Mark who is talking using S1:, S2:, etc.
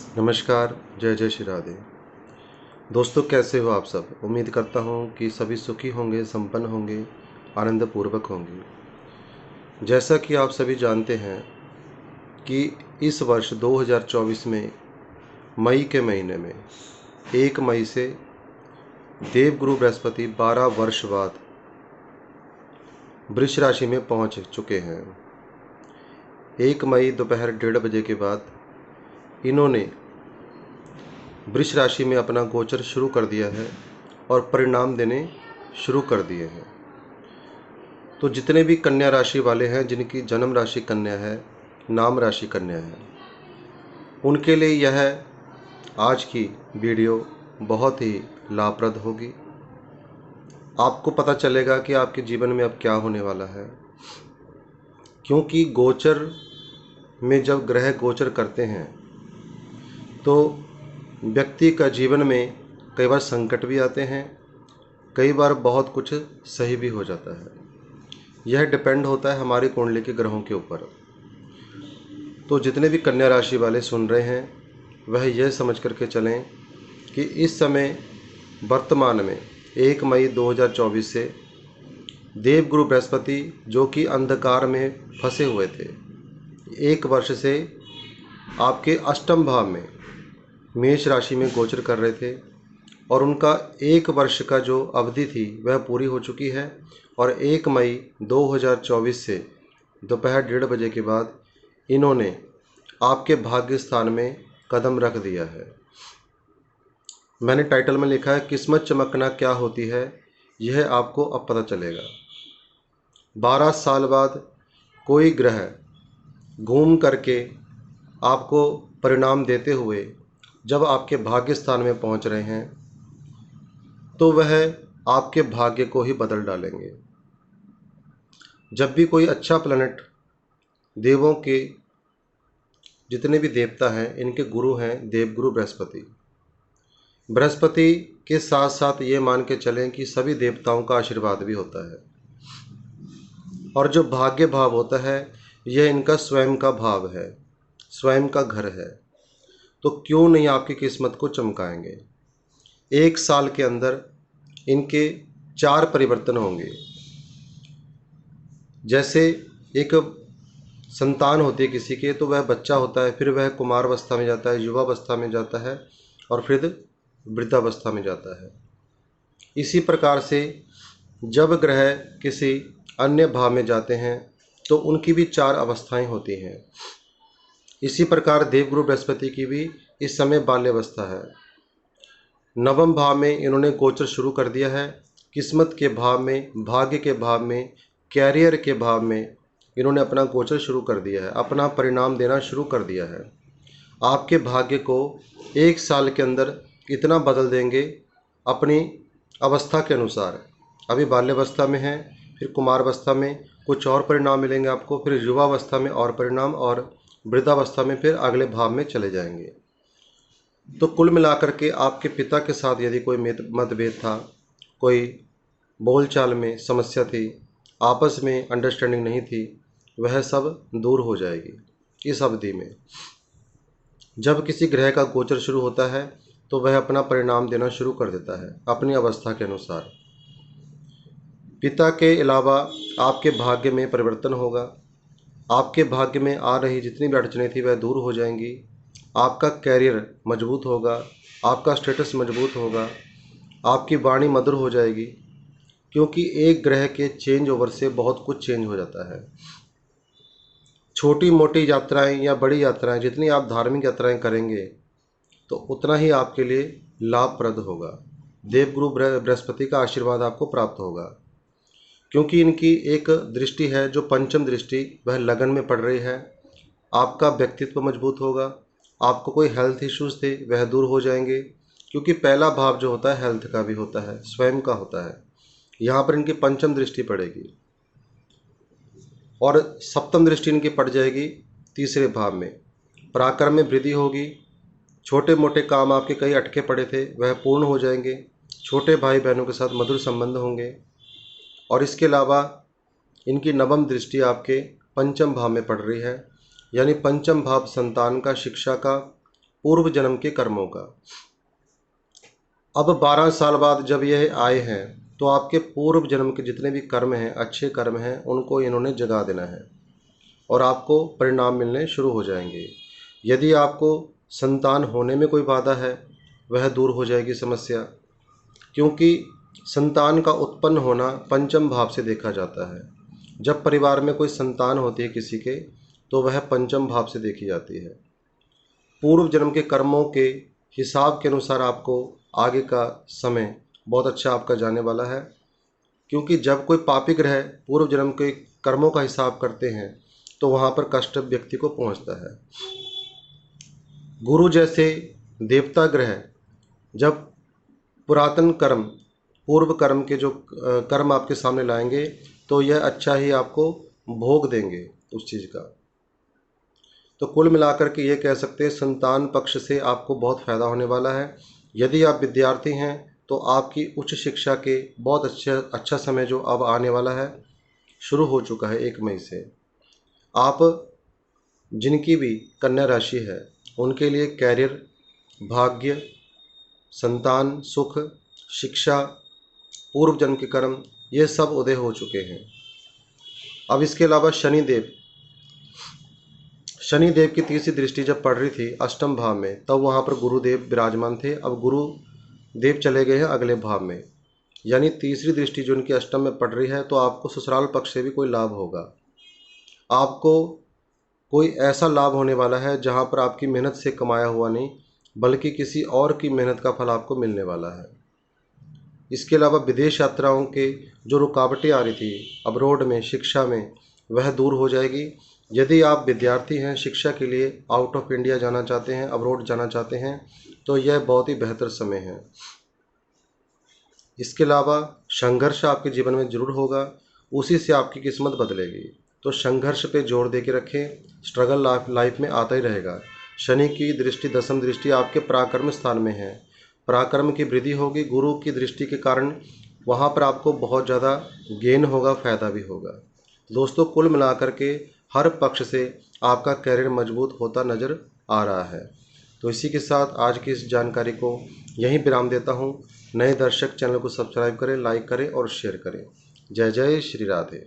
S1: नमस्कार, जय जय श्री राधे। दोस्तों, कैसे हो आप सब? उम्मीद करता हूँ कि सभी सुखी होंगे, संपन्न होंगे, आनंदपूर्वक होंगे। जैसा कि आप सभी जानते हैं कि इस वर्ष 2024 में मई के महीने में 1 मई से देवगुरु बृहस्पति 12 वर्ष बाद वृष राशि में पहुँच चुके हैं। 1 मई दोपहर 1:30 बजे के बाद इन्होंने वृष राशि में अपना गोचर शुरू कर दिया है और परिणाम देने शुरू कर दिए हैं। तो जितने भी कन्या राशि वाले हैं, जिनकी जन्म राशि कन्या है, नाम राशि कन्या है, उनके लिए यह आज की वीडियो बहुत ही लाभप्रद होगी। आपको पता चलेगा कि आपके जीवन में अब क्या होने वाला है, क्योंकि गोचर में जब ग्रह गोचर करते हैं तो व्यक्ति का जीवन में कई बार संकट भी आते हैं, कई बार बहुत कुछ सही भी हो जाता है। यह डिपेंड होता है हमारी कुंडली के ग्रहों के ऊपर। तो जितने भी कन्या राशि वाले सुन रहे हैं वह यह समझ करके चलें कि इस समय वर्तमान में 1 मई 2024 से देवगुरु बृहस्पति, जो कि अंधकार में फंसे हुए थे, 1 वर्ष से आपके अष्टम भाव में मेष राशि में गोचर कर रहे थे और उनका 1 वर्ष का जो अवधि थी वह पूरी हो चुकी है। और 1 मई 2024 से दोपहर 1:30 बजे के बाद इन्होंने आपके भाग्य स्थान में कदम रख दिया है। मैंने टाइटल में लिखा है, किस्मत चमकना क्या होती है, यह आपको अब पता चलेगा। 12 साल बाद कोई ग्रह घूम करके आपको परिणाम देते हुए जब आपके भाग्य स्थान में पहुंच रहे हैं तो वह आपके भाग्य को ही बदल डालेंगे। जब भी कोई अच्छा प्लैनेट, देवों के जितने भी देवता हैं, इनके गुरु हैं देवगुरु बृहस्पति। बृहस्पति के साथ साथ ये मान के चलें कि सभी देवताओं का आशीर्वाद भी होता है। और जो भाग्य भाव होता है यह इनका स्वयं का भाव है, स्वयं का घर है। तो क्यों नहीं आपकी किस्मत को चमकाएंगे। 1 साल के अंदर इनके 4 परिवर्तन होंगे। जैसे एक संतान होती है किसी के, तो वह बच्चा होता है, फिर वह कुमारावस्था में जाता है, युवावस्था में जाता है और फिर वृद्धावस्था में जाता है। इसी प्रकार से जब ग्रह किसी अन्य भाव में जाते हैं तो उनकी भी 4 अवस्थाएं होती हैं। इसी प्रकार देवगुरु बृहस्पति की भी इस समय बाल्यावस्था है। नवम भाव में इन्होंने गोचर शुरू कर दिया है। किस्मत के भाव में, भाग्य के भाव में, कैरियर के भाव में इन्होंने अपना गोचर शुरू कर दिया है, अपना परिणाम देना शुरू कर दिया है। आपके भाग्य को 1 साल के अंदर इतना बदल देंगे अपनी अवस्था के अनुसार। अभी बाल्यावस्था में है, फिर कुमारावस्था में कुछ और परिणाम मिलेंगे आपको, फिर युवावस्था में और परिणाम, और वृद्धावस्था में फिर अगले भाव में चले जाएंगे। तो कुल मिलाकर के आपके पिता के साथ यदि कोई मतभेद था, कोई बोलचाल में समस्या थी, आपस में अंडरस्टैंडिंग नहीं थी, वह सब दूर हो जाएगी इस अवधि में। जब किसी ग्रह का गोचर शुरू होता है तो वह अपना परिणाम देना शुरू कर देता है अपनी अवस्था के अनुसार। पिता के अलावा आपके भाग्य में परिवर्तन होगा। आपके भाग्य में आ रही जितनी भी अड़चनें थी वह दूर हो जाएंगी। आपका कैरियर मजबूत होगा, आपका स्टेटस मजबूत होगा, आपकी वाणी मधुर हो जाएगी, क्योंकि एक ग्रह के चेंज ओवर से बहुत कुछ चेंज हो जाता है। छोटी मोटी यात्राएं या बड़ी यात्राएं, जितनी आप धार्मिक यात्राएं करेंगे तो उतना ही आपके लिए लाभप्रद होगा। देवगुरु बृहस्पति का आशीर्वाद आपको प्राप्त होगा, क्योंकि इनकी एक दृष्टि है जो पंचम दृष्टि, वह लगन में पड़ रही है। आपका व्यक्तित्व मजबूत होगा। आपको कोई हेल्थ इश्यूज थे वह दूर हो जाएंगे, क्योंकि पहला भाव जो होता है हेल्थ का भी होता है, स्वयं का होता है। यहाँ पर इनकी पंचम दृष्टि पड़ेगी और सप्तम दृष्टि इनकी पड़ जाएगी तीसरे भाव में। पराक्रम में वृद्धि होगी। छोटे मोटे काम आपके कई अटके पड़े थे वह पूर्ण हो जाएंगे। छोटे भाई बहनों के साथ मधुर संबंध होंगे। और इसके अलावा इनकी नवम दृष्टि आपके पंचम भाव में पड़ रही है, यानी पंचम भाव संतान का, शिक्षा का, पूर्व जन्म के कर्मों का। अब 12 साल बाद जब यह आए हैं तो आपके पूर्व जन्म के जितने भी कर्म हैं, अच्छे कर्म हैं, उनको इन्होंने जगा देना है और आपको परिणाम मिलने शुरू हो जाएंगे। यदि आपको संतान होने में कोई बाधा है वह दूर हो जाएगी समस्या, क्योंकि संतान का उत्पन्न होना पंचम भाव से देखा जाता है। जब परिवार में कोई संतान होती है किसी के, तो वह पंचम भाव से देखी जाती है। पूर्व जन्म के कर्मों के हिसाब के अनुसार आपको आगे का समय बहुत अच्छा आपका जाने वाला है, क्योंकि जब कोई पापी ग्रह पूर्व जन्म के कर्मों का हिसाब करते हैं तो वहाँ पर कष्ट व्यक्ति को पहुँचता है। गुरु जैसे देवता ग्रह जब पुरातन कर्म, पूर्व कर्म के जो कर्म आपके सामने लाएंगे तो यह अच्छा ही आपको भोग देंगे उस चीज़ का। तो कुल मिलाकर के ये कह सकते हैं संतान पक्ष से आपको बहुत फ़ायदा होने वाला है। यदि आप विद्यार्थी हैं तो आपकी उच्च शिक्षा के बहुत अच्छा समय जो अब आने वाला है शुरू हो चुका है 1 मई से। आप जिनकी भी कन्या राशि है उनके लिए कैरियर, भाग्य, संतान, सुख, शिक्षा, पूर्व जन्म के कर्म, ये सब उदय हो चुके हैं। अब इसके अलावा शनिदेव की तीसरी दृष्टि जब पड़ रही थी अष्टम भाव में, तब वहाँ पर गुरुदेव विराजमान थे। अब गुरुदेव चले गए हैं अगले भाव में, यानी तीसरी दृष्टि जो उनकी अष्टम में पड़ रही है, तो आपको ससुराल पक्ष से भी कोई लाभ होगा। आपको कोई ऐसा लाभ होने वाला है जहाँ पर आपकी मेहनत से कमाया हुआ नहीं, बल्कि किसी और की मेहनत का फल आपको मिलने वाला है। इसके अलावा विदेश यात्राओं के जो रुकावटें आ रही थी अब्रॉड में, शिक्षा में, वह दूर हो जाएगी। यदि आप विद्यार्थी हैं, शिक्षा के लिए आउट ऑफ इंडिया जाना चाहते हैं, अब्रॉड जाना चाहते हैं, तो यह बहुत ही बेहतर समय है। इसके अलावा संघर्ष आपके जीवन में जरूर होगा, उसी से आपकी किस्मत बदलेगी। तो संघर्ष पे जोर दे के रखें, स्ट्रगल लाइफ में आता ही रहेगा। शनि की दृष्टि, दसम दृष्टि आपके पराक्रम स्थान में है, पराक्रम की वृद्धि होगी। गुरु की दृष्टि के कारण वहाँ पर आपको बहुत ज़्यादा गेन होगा, फ़ायदा भी होगा। दोस्तों, कुल मिलाकर के हर पक्ष से आपका कैरियर मजबूत होता नज़र आ रहा है। तो इसी के साथ आज की इस जानकारी को यहीं विराम देता हूँ। नए दर्शक चैनल को सब्सक्राइब करें, लाइक करें और शेयर करें। जय जय श्री राधे।